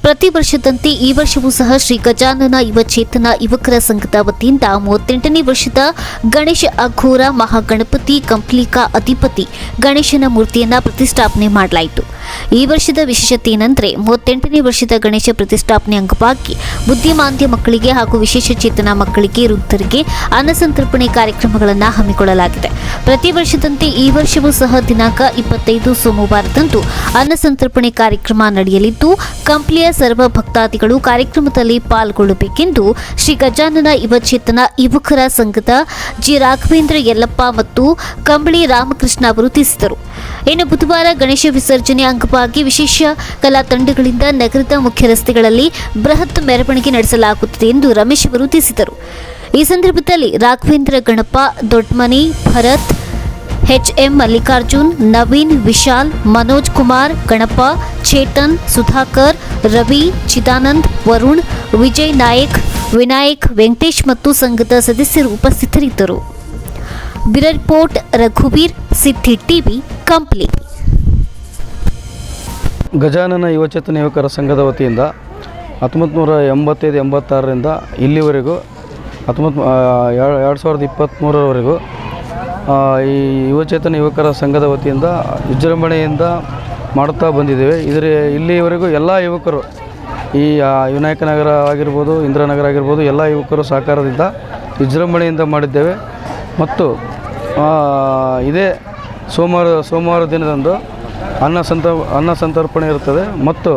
ಪ್ರತಿ ವರ್ಷದಂತೆ ಈ ವರ್ಷವೂ ಸಹ ಶ್ರೀ ಗಜಾನನ ಯುವಚೇತನ ಯುವಕರ ಸಂಘದ ವತಿಯಿಂದ 38ನೇ ವರ್ಷದ ಗಣೇಶ ಅಘೋರ ಮಹಾಗಣಪತಿ ಕಂಪ್ಲಿಕಾ ಅಧಿಪತಿ ಗಣೇಶನ ಮೂರ್ತಿಯನ್ನು ಪ್ರತಿಷ್ಠಾಪನೆ ಮಾಡಲಾಯಿತು. ಈ ವರ್ಷದ ವಿಶೇಷತೆ ಏನೆಂದರೆ 38ನೇ ವರ್ಷದ ಗಣೇಶ ಪ್ರತಿಷ್ಠಾಪನೆ ಅಂಗವಾಗಿ ಬುದ್ಧಿಮಾಂದ್ಯ ಮಕ್ಕಳಿಗೆ ಹಾಗೂ ವಿಶೇಷ ಚೇತನ ಮಕ್ಕಳಿಗೆ ವೃದ್ಧರಿಗೆ ಅನ್ನಸಂತರ್ಪಣೆ ಕಾರ್ಯಕ್ರಮಗಳನ್ನು ಹಮ್ಮಿಕೊಳ್ಳಲಾಗಿದೆ. ಪ್ರತಿ ವರ್ಷದಂತೆ ಈ ವರ್ಷವೂ ಸಹ ದಿನಾಂಕ 25 ಸೋಮವಾರದಂದು ಅನ್ನಸಂತರ್ಪಣೆ ಕಾರ್ಯಕ್ರಮ ನಡೆಯಲಿದ್ದು, ಕಂಪ್ಲಿಯ ಸರ್ವ ಭಕ್ತಾದಿಗಳು ಕಾರ್ಯಕ್ರಮದಲ್ಲಿ ಪಾಲ್ಗೊಳ್ಳಬೇಕೆಂದು ಶ್ರೀ ಗಜಾನನ ಯುವಚೇತನ ಯುವಕರ ಸಂಘದ ಜಿ ರಾಘವೇಂದ್ರ ಯಲ್ಲಪ್ಪ ಮತ್ತು ಕಂಬಳಿ ರಾಮಕೃಷ್ಣ ಅವರು ತಿಳಿಸಿದರು. ಇನ್ನು ಬುಧವಾರ ಗಣೇಶ ವಿಸರ್ಜನೆ ಅಂಗವಾಗಿ ವಿಶೇಷ ಕಲಾ ತಂಡಗಳಿಂದ ನಗರದ ಮುಖ್ಯ ರಸ್ತೆಗಳಲ್ಲಿ ಬೃಹತ್ ಮೆರವಣಿಗೆ ನಡೆಸಲಾಗುತ್ತದೆ ಎಂದು ರಮೇಶ್ ಅವರು ತಿಳಿಸಿದರು. ಈ ಸಂದರ್ಭದಲ್ಲಿ ರಾಘವೇಂದ್ರ ಗಣಪ, ದೊಡ್ಡಮನಿ, ಭರತ್, ಎಚ್ಎಂ ಮಲ್ಲಿಕಾರ್ಜುನ್, ನವೀನ್, ವಿಶಾಲ್, ಮನೋಜ್ ಕುಮಾರ್, ಗಣಪ, ಚೇತನ್, ಸುಧಾಕರ್, ರವಿ, ಚಿದಾನಂದ್, ವರುಣ್, ವಿಜಯ್ ನಾಯಕ್, ವಿನಾಯಕ್, ವೆಂಕಟೇಶ್ ಮತ್ತು ಸಂಘದ ಸದಸ್ಯರು ಉಪಸ್ಥಿತರಿದ್ದರು. ಬ್ಯೂರೋ ರಿಪೋರ್ಟ್ ರಘುವೀರ್, ಸಿದ್ಧಿ ಟಿವಿ, ಕಂಪ್ಲಿ. ಗಜಾನನ ಯುವಚೇತನ ಯುವಕರ ಸಂಘದ ವತಿಯಿಂದ 1985-86ರಿಂದ ಇಲ್ಲಿವರೆಗೂ 2023ರವರೆಗೂ ಈ ಯುವಚೇತನ ಯುವಕರ ಸಂಘದ ವತಿಯಿಂದ ವಿಜೃಂಭಣೆಯಿಂದ ಮಾಡುತ್ತಾ ಬಂದಿದ್ದೇವೆ. ಇಲ್ಲಿವರೆಗೂ ಎಲ್ಲ ಯುವಕರು ಈ ವಿನಾಯಕ ನಗರ ಆಗಿರ್ಬೋದು, ಇಂದಿರಾನಗರ ಆಗಿರ್ಬೋದು, ಎಲ್ಲ ಯುವಕರು ಸಹಕಾರದಿಂದ ವಿಜೃಂಭಣೆಯಿಂದ ಮಾಡಿದ್ದೇವೆ. ಮತ್ತು ಇದೇ ಸೋಮವಾರ ದಿನದಂದು ಅನ್ನ ಸಂತರ್ಪಣೆ ಇರುತ್ತದೆ. ಮತ್ತು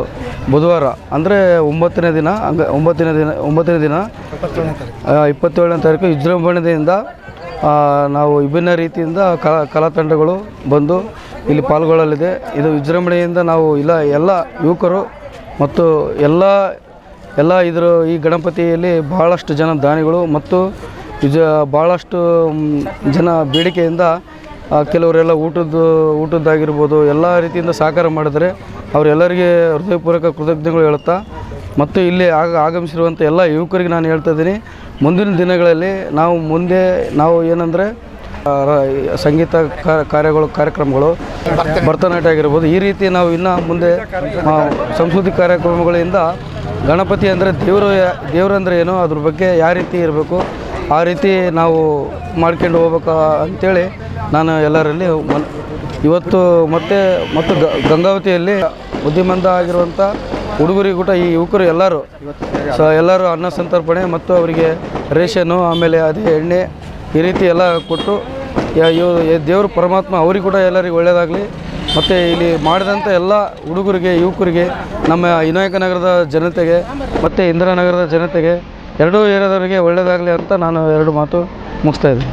ಬುಧವಾರ ಅಂದರೆ 9ನೇ ದಿನ 27ನೇ ತಾರೀಕು ವಿಜೃಂಭಣೆಯಿಂದ ನಾವು ವಿಭಿನ್ನ ರೀತಿಯಿಂದ ಕಲಾ ತಂಡಗಳು ಬಂದು ಇಲ್ಲಿ ಪಾಲ್ಗೊಳ್ಳಲಿದೆ. ಇದು ವಿಜೃಂಭಣೆಯಿಂದ ನಾವು ಎಲ್ಲ ಯುವಕರು ಮತ್ತು ಎಲ್ಲ ಈ ಗಣಪತಿಯಲ್ಲಿ ಬಹಳಷ್ಟು ಜನ ದಾನಿಗಳು ಮತ್ತು ಭಾಳಷ್ಟು ಜನ ಬೇಡಿಕೆಯಿಂದ ಕೆಲವರೆಲ್ಲ ಊಟದ್ದಾಗಿರ್ಬೋದು ಎಲ್ಲ ರೀತಿಯಿಂದ ಸಹಕಾರ ಮಾಡಿದರೆ ಅವರೆಲ್ಲರಿಗೆ ಹೃದಯಪೂರ್ವಕ ಕೃತಜ್ಞತೆಗಳು ಹೇಳುತ್ತಾ, ಮತ್ತು ಇಲ್ಲಿ ಆಗಮಿಸಿರುವಂಥ ಎಲ್ಲ ಯುವಕರಿಗೆ ನಾನು ಹೇಳ್ತಾ ಇದ್ದೀನಿ, ಮುಂದಿನ ದಿನಗಳಲ್ಲಿ ನಾವು ಏನಂದರೆ ಸಂಗೀತ ಕಾರ್ಯಕ್ರಮಗಳು, ಭರತನಾಟ್ಯ ಆಗಿರ್ಬೋದು, ಈ ರೀತಿ ನಾವು ಇನ್ನು ಮುಂದೆ ಸಾಂಸ್ಕೃತಿಕ ಕಾರ್ಯಕ್ರಮಗಳಿಂದ ಗಣಪತಿ ಅಂದರೆ ದೇವರಂದರೆ ಏನು, ಅದ್ರ ಬಗ್ಗೆ ಯಾವ ರೀತಿ ಇರಬೇಕು ಆ ರೀತಿ ನಾವು ಮಾಡ್ಕೊಂಡು ಹೋಗ್ಬೇಕು ಅಂಥೇಳಿ ನಾನು ಎಲ್ಲರಲ್ಲಿ ಇವತ್ತು ಮತ್ತು ಗಂಗಾವತಿಯಲ್ಲಿ ಬುದ್ಧಿಮಂತ ಆಗಿರುವಂಥ ಹುಡುಗರಿಗೂ ಈ ಯುವಕರು ಎಲ್ಲರೂ ಅನ್ನ ಸಂತರ್ಪಣೆ ಮತ್ತು ಅವರಿಗೆ ರೇಷನ್ನು, ಆಮೇಲೆ ಅದೇ ಎಣ್ಣೆ, ಈ ರೀತಿ ಎಲ್ಲ ಕೊಟ್ಟು ದೇವರು ಪರಮಾತ್ಮ ಅವರಿಗೆ ಕೂಡ ಎಲ್ಲರಿಗೂ ಒಳ್ಳೆಯದಾಗಲಿ. ಮತ್ತು ಇಲ್ಲಿ ಮಾಡಿದಂಥ ಎಲ್ಲ ಹುಡುಗರಿಗೆ, ಯುವಕರಿಗೆ, ನಮ್ಮ ವಿನಾಯಕ ನಗರದ ಜನತೆಗೆ ಮತ್ತು ಇಂದಿರಾನಗರದ ಜನತೆಗೆ ಎರಡೂ ಏರಿಯಾದವರಿಗೆ ಒಳ್ಳೆಯದಾಗಲಿ ಅಂತ ನಾನು ಎರಡು ಮಾತು ಮುಗಿಸ್ತಾ ಇದ್ದೀನಿ.